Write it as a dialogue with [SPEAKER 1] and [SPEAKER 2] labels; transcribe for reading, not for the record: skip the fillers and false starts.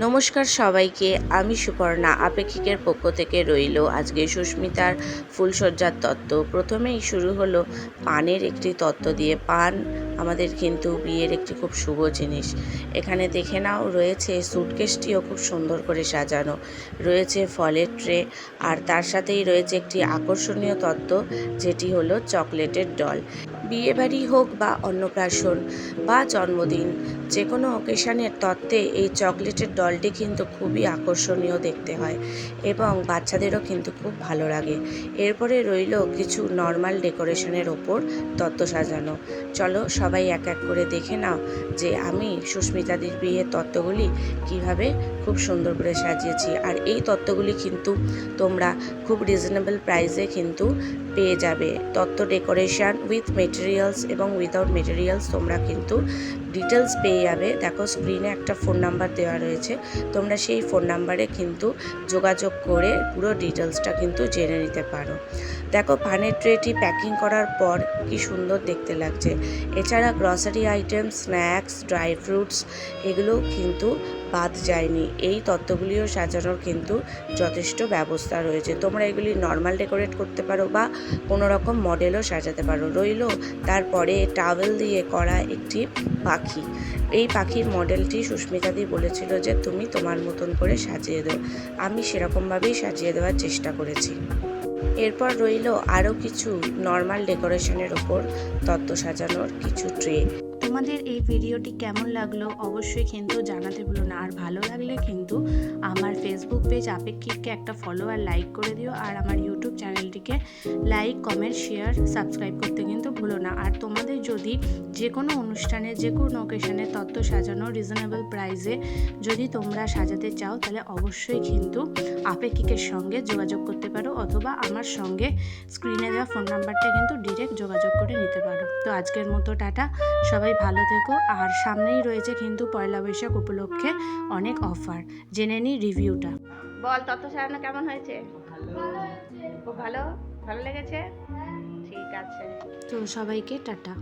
[SPEAKER 1] নমস্কার সবাইকে, আমি সুপর্ণা আপেক্ষিকের পক্ষ থেকে রইল আজকে সুস্মিতার ফুলসজ্জার তত্ত্ব। প্রথমেই শুরু হলো পানের একটি তত্ত্ব দিয়ে। পান আমাদের কিন্তু বিয়ের একটি খুব শুভ জিনিস। এখানে দেখে নাও, রয়েছে সুটকেসটিও খুব সুন্দর করে সাজানো, রয়েছে ফলের ট্রে, আর তার সাথেই রয়েছে একটি আকর্ষণীয় তত্ত্ব, যেটি হলো চকলেটের ডল। বিয়েবাড়ি হোক বা অন্নপ্রাশন বা জন্মদিন, যে কোনো অকেশানের তত্ত্বে এই চকলেটের ডলটি কিন্তু খুবই আকর্ষণীয় দেখতে হয় এবং বাচ্চাদেরও কিন্তু খুব ভালো লাগে। এরপরে রইল কিছু নর্মাল ডেকোরেশনের ওপর তত্ত্ব সাজানো। চলো সবাই এক এক করে দেখে নাও যে আমি সুস্মিতাদির বিয়ের তত্ত্বগুলি কিভাবে খুব সুন্দর করে সাজিয়েছি। আর এই তত্ত্বগুলি কিন্তু তোমরা খুব রিজনেবল প্রাইসে কিন্তু পেয়ে যাবে। তত্ত্ব ডেকোরেশন উইথ মেটেরিয়ালস এবং উইদাউট মেটেরিয়ালস তোমরা কিন্তু ডিটেলস পেয়ে যাবে। দেখো স্ক্রিনে একটা ফোন নাম্বার দেওয়া রয়েছে, তোমরা সেই ফোন নাম্বারে কিন্তু যোগাযোগ করে পুরো ডিটেলসটা কিন্তু জেনে নিতে পারো। দেখো পানের ট্রেটি প্যাকিং করার পর কি সুন্দর দেখতে লাগছে। এছাড়া grocery item, snacks, dry fruits এগুলোও কিন্তু বাদ যায়নি। এই তত্ত্বগুলিও সাজানোর কিন্তু যথেষ্ট ব্যবস্থা রয়েছে। তোমরা এগুলি নর্মাল ডেকোরেট করতে পারো বা কোনো রকম মডেলও সাজাতে পারো। রইল তারপরে টাওয়েল দিয়ে করা একটি পাখি। এই পাখির মডেলটি সুস্মিতাদি বলেছিল যে তুমি তোমার মতন করে সাজিয়ে দাও। আমি সেরকমভাবেই সাজিয়ে দেওয়ার চেষ্টা করেছি। এরপর রইল আরও কিছু নর্মাল ডেকোরেশনের ওপর তত্ত্ব সাজানোর কিছু ট্রে।
[SPEAKER 2] তোমাদের এই ভিডিওটি কেমন লাগলো অবশ্যই কিন্তু জানাতে ভুলো না। আর ভালো লাগলে কিন্তু আমার ফেসবুক পেজ আপেক্ষিককে একটা ফলো আর লাইক করে দিও। আর আমার ইউটিউব চ্যানেলটিকে লাইক, কমেন্ট, শেয়ার, সাবস্ক্রাইব করতে কিন্তু ভুলো না। আর তোমাদের যদি যে কোনো অনুষ্ঠানে, যে কোনো অকেশনে তত্ত্ব সাজানো রিজনেবল প্রাইসে যদি তোমরা সাজাতে চাও, তাহলে অবশ্যই কিন্তু আপেক্ষিকের সঙ্গে যোগাযোগ করতে পারো, অথবা আমার সঙ্গে স্ক্রিনে দেওয়া ফোন নাম্বারটা কিন্তু ডিরেক্ট যোগাযোগ করে নিতে পারো। তো আজকের মতো টাটা, সবাই ভালো থেকো। আর সামনেই রয়েছে কিন্তু পয়লা বৈশাখ উপলক্ষে অনেক অফার, জেনে নিই রিভিউটা।
[SPEAKER 1] বল, তত্ত্ব সাজানো কেমন হয়েছে? খুব ভালো, ভালো লেগেছে? ঠিক আছে,
[SPEAKER 2] তো সবাইকে টাটা।